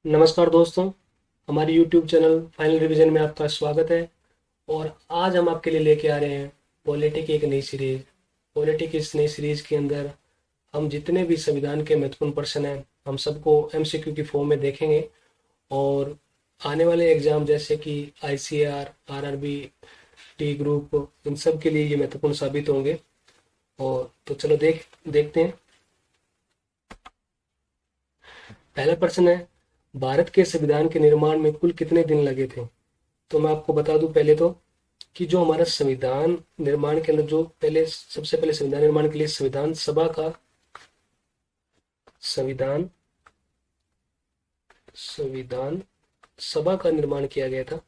नमस्कार दोस्तों। हमारे YouTube चैनल फाइनल रिवीजन में आपका स्वागत है। और आज हम आपके लिए लेके आ रहे हैं पॉलिटी की एक नई सीरीज। पॉलिटी की इस नई सीरीज के अंदर हम जितने भी संविधान के महत्वपूर्ण प्रश्न हैं हम सबको MCQ की फॉर्म में देखेंगे। और आने वाले एग्जाम जैसे कि ICAR, RRB, टी ग्रुप, इन सब के लिए ये महत्वपूर्ण साबित होंगे। और तो चलो देखते हैं। पहला प्रश्न है, भारत के संविधान के निर्माण में कुल कितने दिन लगे थे? तो मैं आपको बता दूं पहले तो कि जो हमारा संविधान निर्माण के अंदर जो पहले सबसे पहले संविधान निर्माण के लिए संविधान संविधान सभा का निर्माण किया गया था।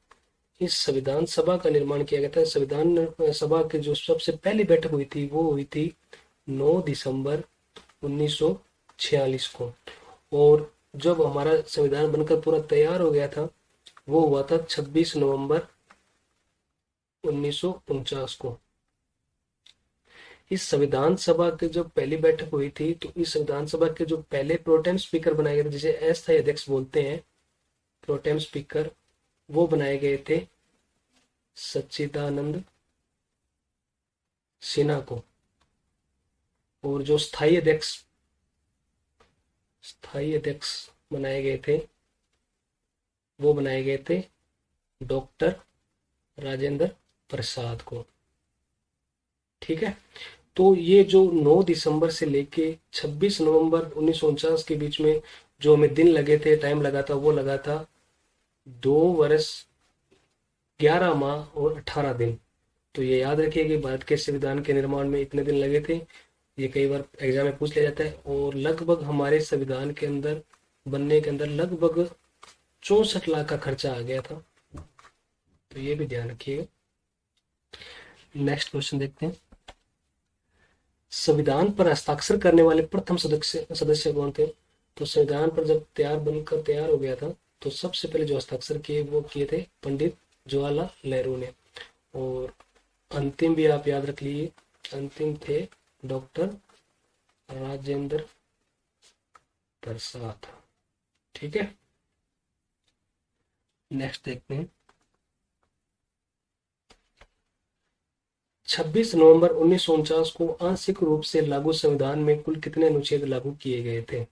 इस संविधान सभा का निर्माण किया गया था। संविधान सभा की जो सबसे पहली बैठक हुई थी वो हुई थी 9 दिसंबर 1946 को। और जब हमारा संविधान बनकर पूरा तैयार हो गया था वो हुआ था 26 नवंबर 1949 को। इस संविधान सभा की जब पहली बैठक हुई थी तो इस संविधान सभा के जो पहले प्रोटेम स्पीकर बनाए गए थे, जिसे अस्थायी अध्यक्ष बोलते हैं, प्रोटेम स्पीकर, वो बनाए गए थे सच्चिदानंद सिन्हा को। और जो स्थायी अध्यक्ष बनाए गए थे वो बनाए गए थे डॉक्टर राजेंद्र प्रसाद को। ठीक है। तो ये जो 9 दिसंबर से लेके 26 नवंबर 1949 के बीच में जो हमें दिन लगे थे, टाइम लगा था, वो लगा था 2 वर्ष 11 माह और 18 दिन। तो ये याद रखिए कि भारत के संविधान के निर्माण में इतने दिन लगे थे। ये कई बार एग्जाम में पूछ लिया जाता है। और लगभग हमारे संविधान के अंदर बनने के अंदर लगभग 64 लाख का खर्चा आ गया था। तो ये भी ध्यान रखिएगा। नेक्स्ट क्वेश्चन देखते हैं। संविधान पर हस्ताक्षर करने वाले प्रथम सदस्य सदस्य कौन थे? तो संविधान पर जब तैयार हो गया था तो सबसे पहले जो हस्ताक्षर किए वो किए थे पंडित जवाहरलाल नेहरू ने। और अंतिम भी आप याद रख लीजिए, अंतिम थे डॉक्टर राजेंद्र प्रसाद। ठीक है। नेक्स्ट देखते हैं। 26 नवंबर 1949 को आंशिक रूप से लागू संविधान में कुल कितने अनुच्छेद लागू किए गए थे?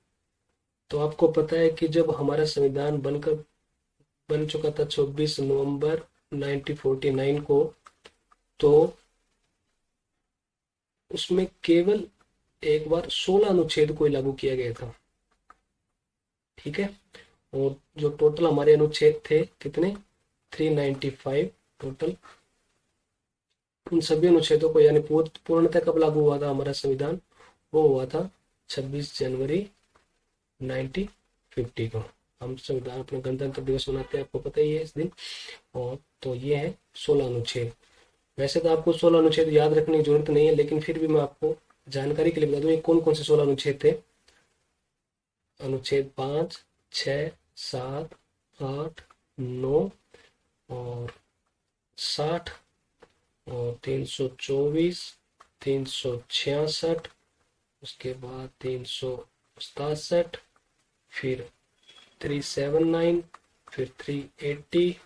तो आपको पता है कि जब हमारा संविधान बन चुका था 26 नवंबर 1949 को, तो उसमें केवल एक बार 16 अनुच्छेद को ही लागू किया गया था। ठीक है। और जो टोटल हमारे अनुच्छेद थे कितने, 395 टोटल। उन सभी अनुच्छेदों को यानी पूर्णतः कब लागू हुआ था हमारा संविधान? वो हुआ था 26 जनवरी 1950 को। हम संविधान अपना गणतंत्र दिवस मनाते हैं, आपको पता ही है इस दिन। और तो ये है 16 अनुच्छेद। वैसे तो आपको 16 अनुच्छेद याद रखने की जरूरत नहीं है, लेकिन फिर भी मैं आपको जानकारी के लिए बता दूं ये कौन कौन से 16 अनुच्छेद थे। अनुच्छेद 5, 6, 7, 8, 9 और 60 और 324, 366, उसके बाद 367, फिर 379, फिर 380,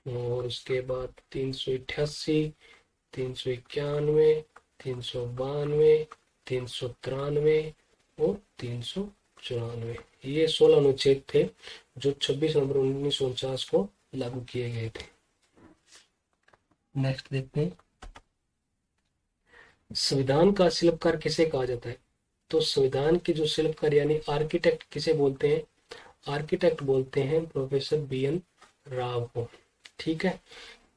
और उसके बाद 388, 391, 392, 393 और 394। ये 16 अनुच्छेद थे जो 26 नवंबर 1949 को लागू किए गए थे। नेक्स्ट देखते हैं। संविधान का शिल्पकार किसे कहा जाता है? तो संविधान के जो शिल्पकार यानी आर्किटेक्ट किसे बोलते हैं? आर्किटेक्ट बोलते हैं प्रोफेसर BN राव को। ठीक है।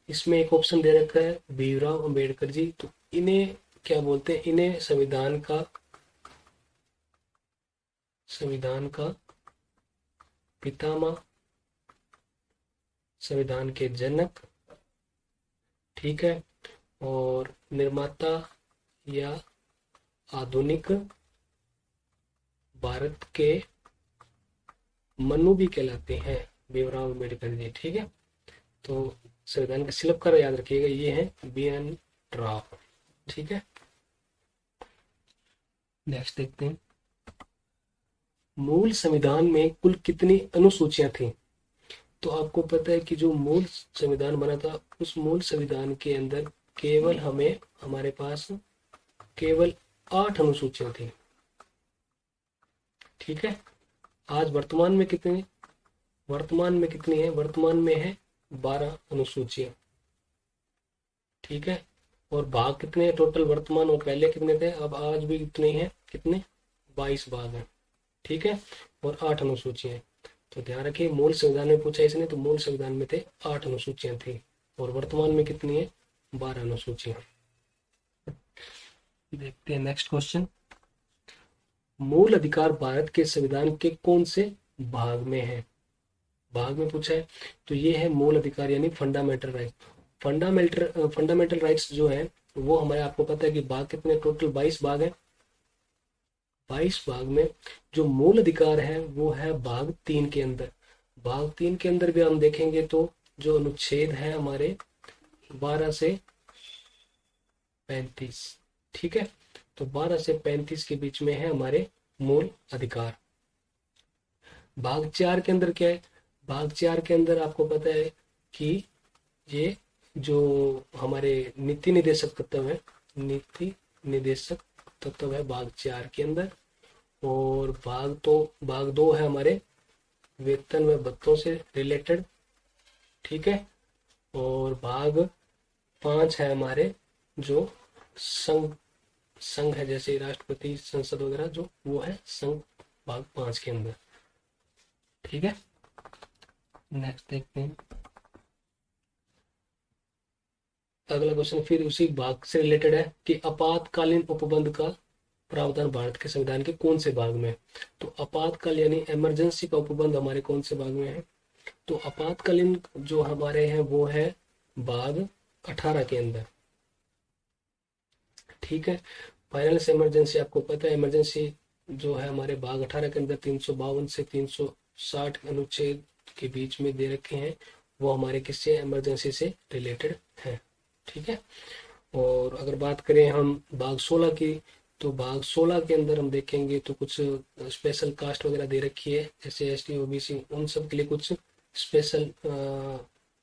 इसमें एक ऑप्शन दे रखा है भीमराव अंबेडकर जी। तो इन्हें क्या बोलते हैं? इन्हें संविधान का पितामह, संविधान के जनक, ठीक है, और निर्माता या आधुनिक भारत के मनु भी कहलाते हैं भीमराव अम्बेडकर जी। ठीक है। तो संविधान के शिल्पकार याद रखिएगा ये है BN राव। ठीक है। नेक्स्ट देखते हैं। मूल संविधान में कुल कितनी अनुसूचियां थी? तो आपको पता है कि जो मूल संविधान बना था, उस मूल संविधान के अंदर केवल हमारे पास केवल 8 अनुसूचियां थी। ठीक है। आज वर्तमान में कितनी है? वर्तमान में है 12 अनुसूचियां। ठीक है। और भाग कितने हैं टोटल वर्तमान, और पहले कितने थे? अब आज भी इतने ही हैं। कितने? 22 भाग हैं। ठीक है। और 8 अनुसूचियां हैं। तो ध्यान रखिए, मूल संविधान में पूछा इसने, तो मूल संविधान में थे 8 अनुसूचियां थी, और वर्तमान में कितनी है? 12 अनुसूचियां। देखते हैं नेक्स्ट क्वेश्चन। मूल अधिकार भारत के संविधान के कौन से भाग में है? भाग में पूछा है, तो ये है मूल अधिकार यानी फंडामेंटल राइट। फंडामेंटल राइट्स जो है वो हमारे, आपको पता है कि भाग कितने? टोटल 22 भाग है। 22 भाग में जो मूल अधिकार है वो है भाग 3 के अंदर। भाग 3 के अंदर भी हम देखेंगे तो जो अनुच्छेद है हमारे 12 से 35। ठीक है। तो 12 से 35 के बीच में है हमारे मूल अधिकार। भाग 4 के अंदर क्या है? भाग 4 के अंदर आपको पता है कि ये जो हमारे नीति निर्देशक तत्व है, नीति निर्देशक तत्व है भाग 4 के अंदर। और भाग 2 है हमारे वेतन व भत्तों से रिलेटेड। ठीक है। और भाग 5 है हमारे जो संघ संघ है, जैसे राष्ट्रपति, संसद वगैरह, जो वो है संघ, भाग 5 के अंदर। ठीक है। नेक्स्ट देखते हैं अगला क्वेश्चन, फिर उसी भाग से रिलेटेड है कि आपातकालीन उपबंध का प्रावधान भारत के संविधान के कौन से भाग में है? तो आपातकाल यानी इमरजेंसी का उपबंध हमारे कौन से भाग में है? तो आपातकालीन जो हमारे हैं वो है भाग 18 के अंदर। ठीक है। फाइनेंस इमरजेंसी, आपको पता है इमरजेंसी जो है हमारे भाग 18 के अंदर 352 से 360 अनुच्छेद के बीच में दे रखे हैं, वो हमारे किससे? इमरजेंसी से रिलेटेड है। ठीक है। और अगर बात करें हम भाग 16 की, तो भाग 16 के अंदर हम देखेंगे तो कुछ स्पेशल कास्ट वगैरह दे रखी है, जैसे एसटी ओबीसी, उन सब के लिए कुछ स्पेशल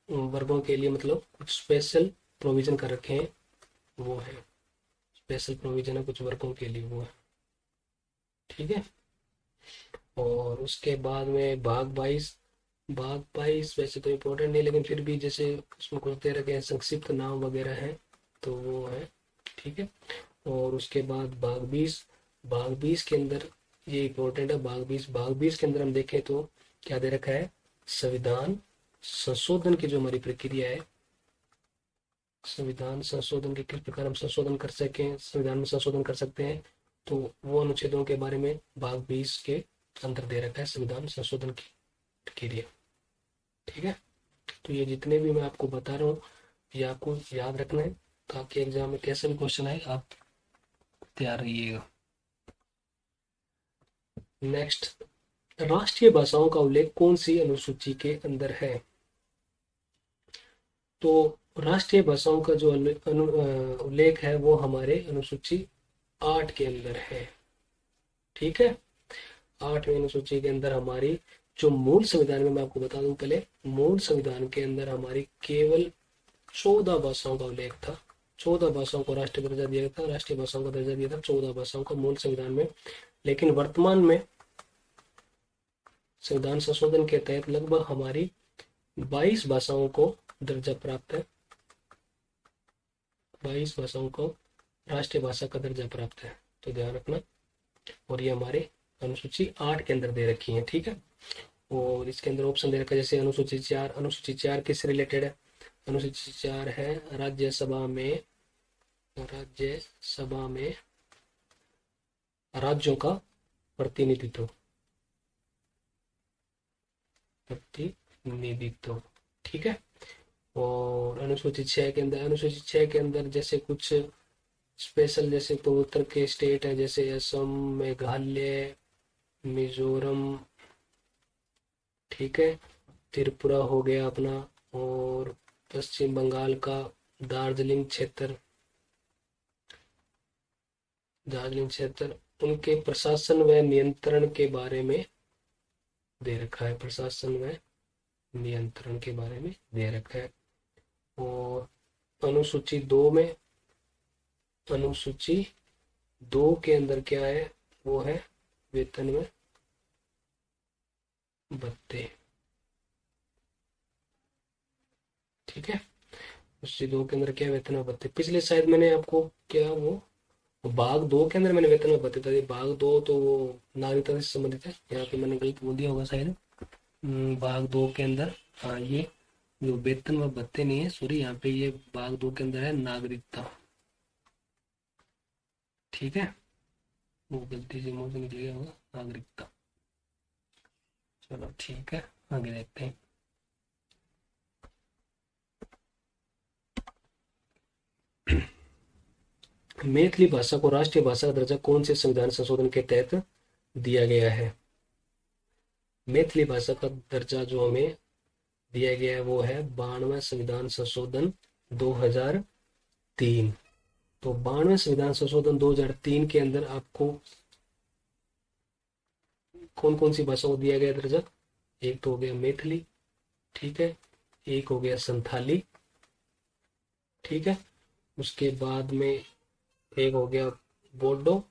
वर्गों के लिए मतलब कुछ स्पेशल प्रोविजन कर रखे हैं, वो है स्पेशल प्रोविजन है कुछ वर्गों के लिए, वो है। ठीक है। और उसके बाद में भाग 22 वैसे तो इम्पोर्टेंट नहीं, लेकिन फिर भी जैसे उसमें कुछ दे रखे हैं, संक्षिप्त नाम वगैरह है, तो वो है। ठीक है। और उसके बाद भाग 20 के अंदर ये इम्पोर्टेंट है। भाग 20 के अंदर हम देखें तो क्या दे रखा है? संविधान संशोधन की जो हमारी प्रक्रिया है, संविधान संशोधन के किस प्रकार हम संशोधन कर सकें, संविधान में संशोधन कर सकते हैं, तो वो अनुच्छेदों के बारे में भाग 20 के अंदर दे रखा है संविधान संशोधन की प्रक्रिया। ठीक है। तो ये जितने भी मैं आपको बता रहा हूँ ये आपको याद रखना है, ताकि एग्जाम में कैसे भी क्वेश्चन आए आप तैयार रहिएगा। नेक्स्ट, राष्ट्रीय भाषाओं का उल्लेख कौन सी अनुसूची के अंदर है? तो राष्ट्रीय भाषाओं का जो उल्लेख है वो हमारे अनुसूची 8 के अंदर है। ठीक है। 8वीं अनुसूची के अंदर हमारी जो मूल संविधान में, मैं आपको बता दूं पहले, मूल संविधान के अंदर हमारी केवल 14 भाषाओं का उल्लेख था। 14 भाषाओं को राष्ट्रीय दर्जा दिया था, राष्ट्रीय भाषाओं का दर्जा दिया था 14 भाषाओं का मूल संविधान में। लेकिन वर्तमान में संविधान संशोधन के तहत लगभग हमारी 22 भाषाओं को दर्जा प्राप्त है, 22 भाषाओं को राष्ट्रीय भाषा का दर्जा प्राप्त है, तो ध्यान रखना। और ये हमारे अनुसूची 8 के अंदर दे रखी है। ठीक है। और इसके अंदर ऑप्शन दे रखा है, जैसे अनुसूची 4 किससे रिलेटेड है? अनुसूची 4 है राज्यसभा में राज्यों का प्रतिनिधित्व। ठीक है। और अनुसूची 6 के अंदर जैसे कुछ स्पेशल, जैसे पूर्वोत्तर के स्टेट है, जैसे असम, मेघालय, मिजोरम, ठीक है, त्रिपुरा हो गया अपना, और पश्चिम बंगाल का दार्जिलिंग क्षेत्र, उनके प्रशासन व नियंत्रण के बारे में दे रखा है, प्रशासन व नियंत्रण के बारे में दे रखा है। और अनुसूची 2 में, अनुसूची 2 के अंदर क्या है, वो है वेतन में भत्ते। ठीक है, अनुसूची 2 के अंदर क्या है, वेतन में भत्ते। पिछले शायद मैंने आपको क्या वो भाग 2 के अंदर मैंने वेतन में भत्ते था, भाग 2 तो वो नागरिकता से संबंधित है, यहाँ पे मैंने गलत बोल दिया होगा शायद। भाग 2 के अंदर, हाँ ये जो वेतन व भत्ते नहीं है, सॉरी, यहाँ पे ये भाग 2 के अंदर है नागरिकता। ठीक है, वो गलती से मुंह से निकल गया होगा, नागरिकता। चलो ठीक है, आगे देखते हैं। मैथिली भाषा को राष्ट्रीय भाषा का दर्जा कौन से संविधान संशोधन के तहत दिया गया है? मैथिली भाषा का दर्जा जो हमें दिया गया है वो है 92वें संविधान संशोधन 2003। तो 92वें संविधान संशोधन 2003 के अंदर आपको कौन कौन सी भाषा को दिया गया दर्जा? एक तो हो गया मैथिली, ठीक है, एक हो गया संथाली, ठीक है, उसके बाद में एक हो गया बोडो,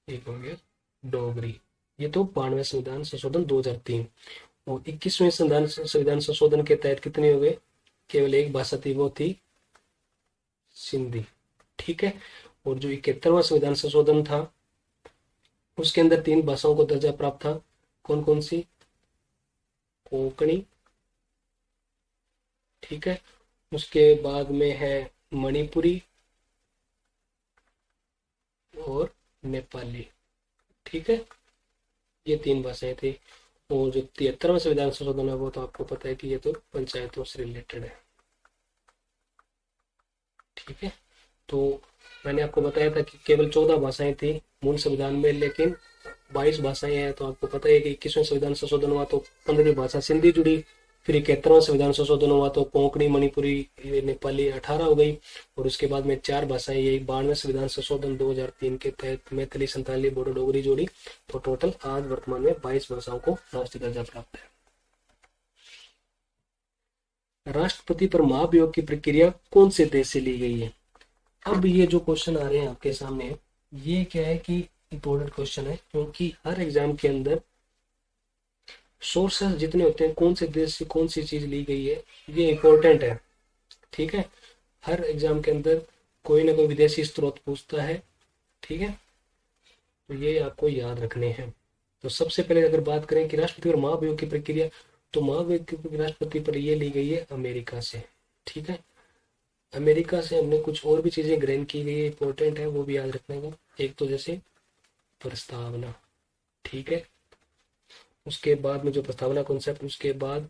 एक हो गया डोगरी। ये तो 92वें संविधान संशोधन 2003। और 21वें संविधान संशोधन के तहत कितने हो गए? केवल एक भाषा थी, वो थी सिंधी। ठीक है, और जो 71वां संविधान संशोधन था उसके अंदर 3 भाषाओं को दर्जा प्राप्त था। कौन कौन सी? कोंकणी, ठीक है, उसके बाद में है मणिपुरी और नेपाली। ठीक है, ये 3 भाषाएं थी। और जो 73वां संविधान संशोधन है वो तो आपको पता है कि ये तो पंचायतों से रिलेटेड है। ठीक है, तो मैंने आपको बताया था कि केवल 14 भाषाएं थी मूल संविधान में, लेकिन 22 भाषाएं हैं। तो आपको पता है कि 21वें संविधान संशोधन हुआ तो 15वीं भाषा सिंधी जुड़ी। फिर 71वां संविधान संशोधन हुआ तो कोंकणी, मणिपुरी, नेपाली 18 हो गई। और उसके बाद में 4 भाषाएं, यही 92वें संविधान संशोधन 2003 के तहत मैथिली, संताली, बोडो, डोगरी जोड़ी। तो टोटल आज वर्तमान में 22 भाषाओं को राष्ट्रीय दर्जा प्राप्त है। राष्ट्रपति पर महाभियोग की प्रक्रिया कौन से देश से ली गई है? अब ये जो क्वेश्चन आ रहे हैं आपके सामने, ये क्या है कि इंपॉर्टेंट क्वेश्चन है, क्योंकि हर एग्जाम के अंदर सोर्सेस जितने होते हैं, कौन से देश से कौन सी चीज ली गई है, ये इंपॉर्टेंट है। ठीक है, हर एग्जाम के अंदर कोई ना कोई विदेशी स्रोत पूछता है। ठीक है, तो ये आपको याद रखने हैं। तो सबसे पहले अगर बात करें कि राष्ट्रपति और महाभियोग की प्रक्रिया, तो महाभियोग की राष्ट्रपति पर ये ली गई है अमेरिका से। ठीक है, अमेरिका से हमने कुछ और भी चीजें ग्रहण की गई है, इंपॉर्टेंट है, वो भी याद रखने का। एक तो जैसे प्रस्तावना, ठीक है, उसके बाद में जो प्रस्तावना कॉन्सेप्ट, उसके बाद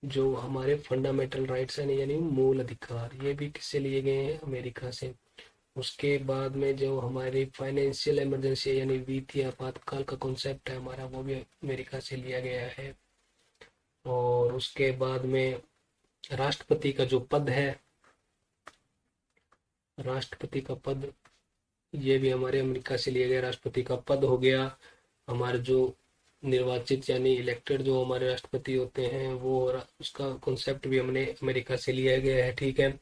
जो हमारे फंडामेंटल राइट्स हैं यानी मूल अधिकार, ये भी किससे लिए गए हैं? अमेरिका से। उसके बाद में जो हमारी फाइनेंशियल इमरजेंसी यानी वित्तीय आपातकाल का कॉन्सेप्ट है हमारा, वो भी अमेरिका से लिया गया है। और उसके बाद में राष्ट्रपति का जो पद है, राष्ट्रपति का पद, ये भी हमारे अमेरिका से लिया गया। राष्ट्रपति का पद हो गया। हमारे जो निर्वाचित यानी इलेक्टेड जो हमारे राष्ट्रपति होते हैं वो, उसका कॉन्सेप्ट भी हमने अमेरिका से लिया गया है। ठीक है,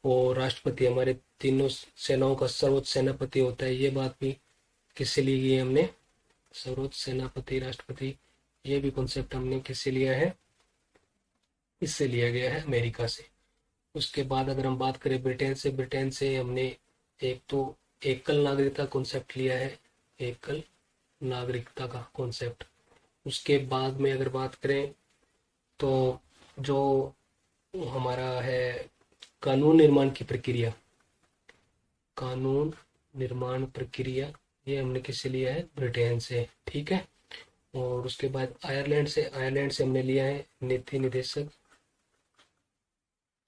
और राष्ट्रपति हमारे तीनों सेनाओं का सर्वोच्च सेनापति होता है, ये बात भी किससे ली गई है? हमने सर्वोच्च सेनापति राष्ट्रपति, ये भी कॉन्सेप्ट हमने किससे लिया है? इससे लिया गया है अमेरिका से। उसके बाद अगर हम बात करें ब्रिटेन से, ब्रिटेन से हमने एक तो एकल नागरिकता कॉन्सेप्ट लिया है, एकल नागरिकता का कॉन्सेप्ट। उसके बाद में अगर बात करें तो जो हमारा है कानून निर्माण की प्रक्रिया, कानून निर्माण प्रक्रिया, ये हमने किससे लिया है? ब्रिटेन से। ठीक है, और उसके बाद आयरलैंड से, आयरलैंड से हमने लिया है नीति निदेशक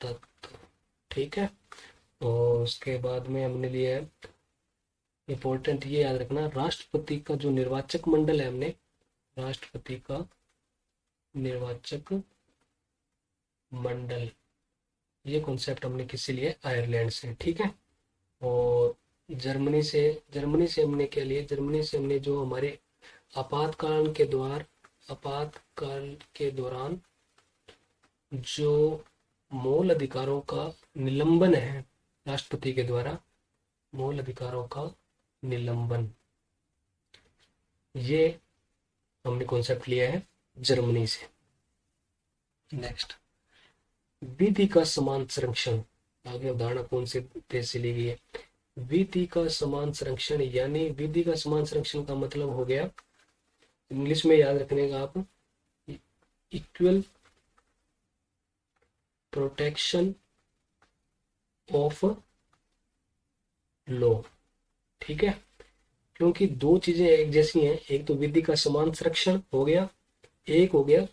तत्व। ठीक है, और उसके बाद में हमने लिया है, इंपॉर्टेंट ये याद रखना, राष्ट्रपति का जो निर्वाचक मंडल है, हमने राष्ट्रपति का निर्वाचक मंडल, ये कॉन्सेप्ट हमने किससे लिया? आयरलैंड से। ठीक है, और जर्मनी से हमने क्या लिया, जर्मनी से हमने जो हमारे आपातकाल के दौरान जो मूल अधिकारों का निलंबन है राष्ट्रपति के द्वारा, मूल अधिकारों का निलंबन, ये हमने कॉन्सेप्ट लिया है जर्मनी से। नेक्स्ट, विधि का समान संरक्षण, आगे उदाहरण कौन से देश से ली गई है। विधि का समान संरक्षण, यानी विधि का समान संरक्षण का मतलब हो गया, इंग्लिश में याद रखने का आप, इक्वल प्रोटेक्शन ऑफ लॉ। ठीक है, क्योंकि दो चीजें एक जैसी हैं, एक तो विधि का समान संरक्षण हो गया, एक हो गया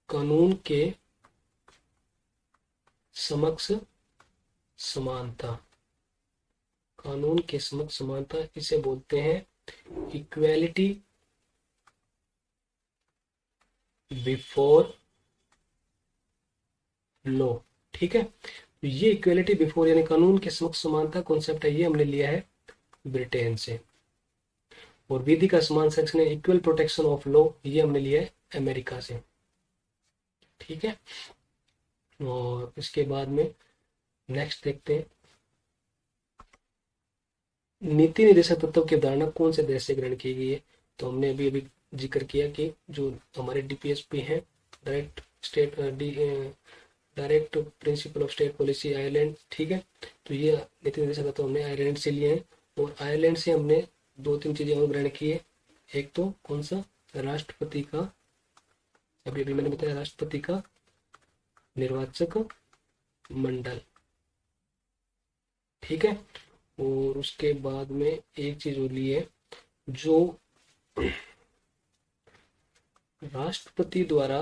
कानून के समक्ष समानता। कानून के समक्ष समानता, इसे बोलते हैं इक्वेलिटी बिफोर लॉ। ठीक है, तो ये इक्वेलिटी बिफोर यानी कानून के समक्ष समानता कॉन्सेप्ट है, ये हमने लिया है ब्रिटेन से। और विधि का समान संरक्षण, इक्वल प्रोटेक्शन ऑफ लॉ, ये हमने लिया है अमेरिका से। ठीक है, और इसके बाद में नेक्स्ट देखते हैं, नीति निर्देशक तत्व की अवधारणा कौन से देश से ग्रहण की गई है। तो हमने अभी अभी जिक्र किया कि जो हमारे डीपीएसपी हैं, direct principle of state policy, Ireland. ठीक है, तो ये नीति निर्देशक तत्व हमने आयरलैंड से लिए हैं, और आयरलैंड से हमने दो तीन चीजें और ग्रहण की है। एक तो कौन सा, राष्ट्रपति का, अभी अभी मैंने बताया, राष्ट्रपति का निर्वाचक मंडल। ठीक है, और उसके बाद में एक चीज और ली है, जो राष्ट्रपति द्वारा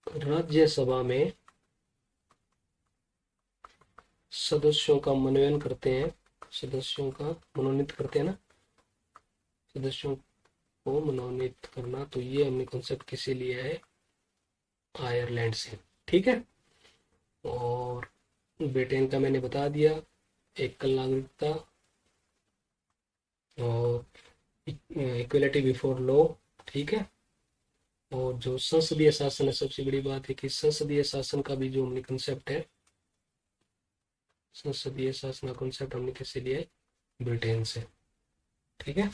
राज्यसभा में सदस्यों का मनोनयन करते हैं, सदस्यों का मनोनीत करते हैं ना, सदस्यों को मनोनीत करना, तो ये हमने कॉन्सेप्ट किसे लिया है, आयरलैंड से। ठीक है, और ब्रिटेन का मैंने बता दिया, एकल नागरिकता और इक्वलिटी बिफोर लॉ। ठीक है, और जो संसदीय शासन है, सबसे बड़ी बात है कि संसदीय शासन का भी जो हमने कंसेप्ट है, संसदीय शासन का कंसेप्ट हमने किससे लिया है, ब्रिटेन से। ठीक है,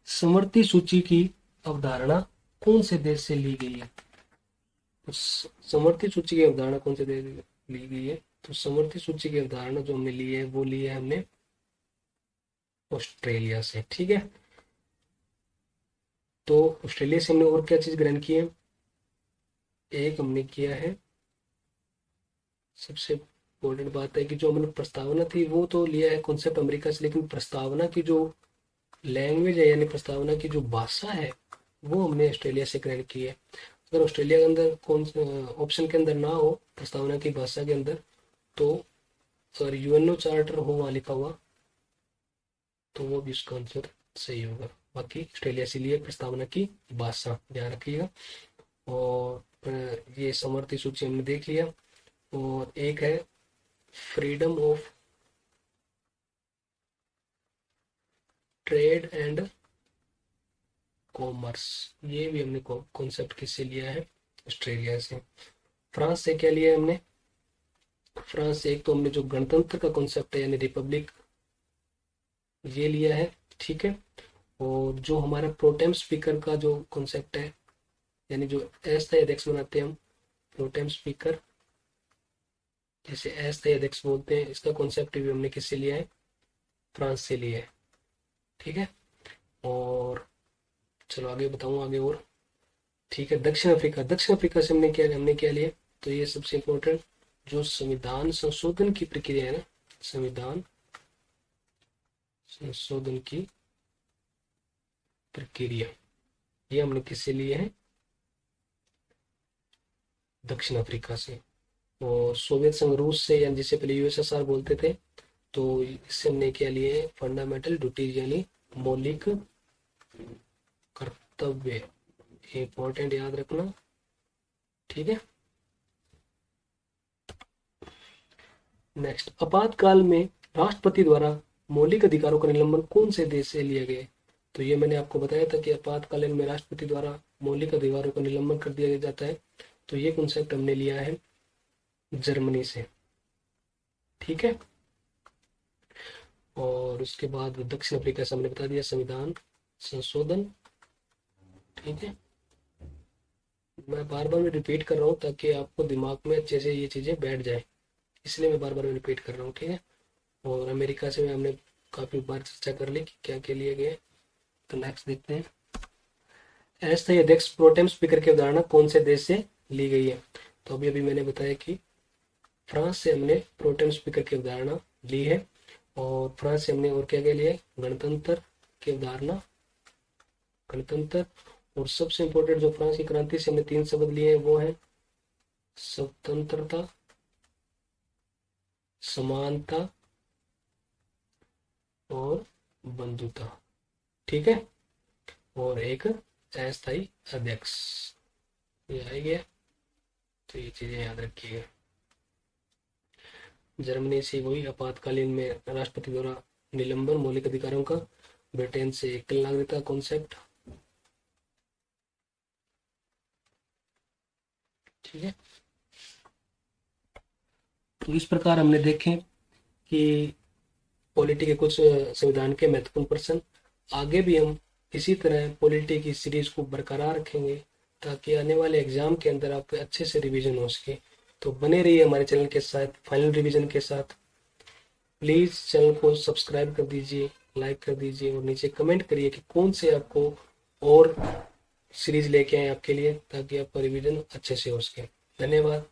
समवर्ती सूची की अवधारणा कौन से देश से ली गई है। तो समवर्ती सूची की अवधारणा कौन से देश से ली गई है, तो समवर्ती सूची की अवधारणा जो हमने ली है वो ली है हमने ऑस्ट्रेलिया से। ठीक है, तो ऑस्ट्रेलिया से हमने और क्या चीज ग्रहण की है, एक हमने किया है, सबसे इम्पोर्टेंट बात है कि जो हमने प्रस्तावना थी वो तो लिया है कॉन्सेप्ट अमेरिका से, लेकिन प्रस्तावना की जो लैंग्वेज है यानी प्रस्तावना की जो भाषा है वो हमने ऑस्ट्रेलिया से ग्रहण की है। अगर ऑस्ट्रेलिया के अंदर कौन ऑप्शन के अंदर ना हो प्रस्तावना की भाषा के अंदर, तो अगर यूएनओ चार्टर हो वहाँ लिखा हुआ, तो वो भी उसका आंसर सही होगा। बाकी ऑस्ट्रेलिया से लिए प्रस्तावना की भाषा ध्यान रखिएगा। और ये समवर्ती सूची हमने देख लिया, और एक है freedom of trade and commerce, ये भी हमने कॉन्सेप्ट किससे लिया है, ऑस्ट्रेलिया से। फ्रांस से क्या लिया है हमने, फ्रांस से एक तो हमने जो गणतंत्र का कॉन्सेप्ट है यानी रिपब्लिक, ये लिया है। ठीक है, और जो हमारा प्रोटेम स्पीकर का जो कॉन्सेप्ट है, यानी जो अस्थायी अध्यक्ष बनाते हैं हम, प्रोटेम स्पीकर, जैसे अस्थायी अध्यक्ष बोलते हैं, इसका कॉन्सेप्ट भी हमने किससे लिया है, फ्रांस से लिया है। ठीक है, और चलो आगे बताऊं आगे और। ठीक है, दक्षिण अफ्रीका, दक्षिण अफ्रीका से हमने क्या लिया, तो ये सबसे इम्पोर्टेंट जो संविधान संशोधन की प्रक्रिया है ना, संविधान संशोधन की प्रक्रिया, ये हमने किससे लिए है, दक्षिण अफ्रीका से। और सोवियत संघ रूस से, यानी जिसे पहले यूएसएसआर बोलते थे, तो इससे हमने क्या लिए, फंडामेंटल ड्यूटीज यानी मौलिक कर्तव्य, इंपॉर्टेंट याद रखना। ठीक है, नेक्स्ट, आपातकाल में राष्ट्रपति द्वारा मौलिक अधिकारों का निलंबन कौन से देश से लिया गया है? तो ये मैंने आपको बताया था कि आपातकालीन में राष्ट्रपति द्वारा मौलिक अधिकारों का निलंबन कर दिया जाता है। तो ये कॉन्सेप्ट हमने लिया है जर्मनी से। ठीक है। और उसके बाद दक्षिण अफ्रीका से हमने बता दिया संविधान संशोधन। ठीक है। मैं बार बार रिपीट कर रहा हूँ ताकि आपको दिमाग में अच्छे से ये चीज़ें बैठ जाए, इसलिए मैं बार बार रिपीट कर रहा हूँ। ठीक है। और अमेरिका से हमने काफ़ी बार चर्चा कर ली कि क्या क्या लिए गए। तो नेक्स्ट देखते हैं, अस्थायी अध्यक्ष प्रोटेम स्पीकर की अवधारणा कौन से देश से ली गई है? तो अभी मैंने बताया कि फ्रांस से हमने प्रोटेम स्पीकर की अवधारणा ली है। और फ्रांस से हमने और क्या क्या लिया है? गणतंत्र की अवधारणा, गणतंत्र। और सबसे इंपॉर्टेंट जो फ्रांस की क्रांति से हमने 3 शब्द लिए हैं वो है स्वतंत्रता, समानता और बंधुता। ठीक है। और एक अस्थायी अध्यक्ष, ये आ गया। तो ये चीजें याद रखिएगा। जर्मनी से वही आपातकालीन में राष्ट्रपति द्वारा निलंबन मौलिक अधिकारों का। ब्रिटेन से एकल नागरिकता कॉन्सेप्ट। ठीक है। तो इस प्रकार हमने देखे कि पॉलिटी के कुछ संविधान के महत्वपूर्ण प्रश्न। आगे भी हम इसी तरह पॉलिटी की सीरीज को बरकरार रखेंगे ताकि आने वाले एग्जाम के अंदर आपके अच्छे से रिवीजन हो सके। तो बने रहिए हमारे चैनल के साथ फाइनल रिवीजन के साथ। प्लीज़ चैनल को सब्सक्राइब कर दीजिए, लाइक कर दीजिए और नीचे कमेंट करिए कि कौन से आपको और सीरीज लेके आए आपके लिए ताकि आपका रिवीजन अच्छे से हो सके। धन्यवाद।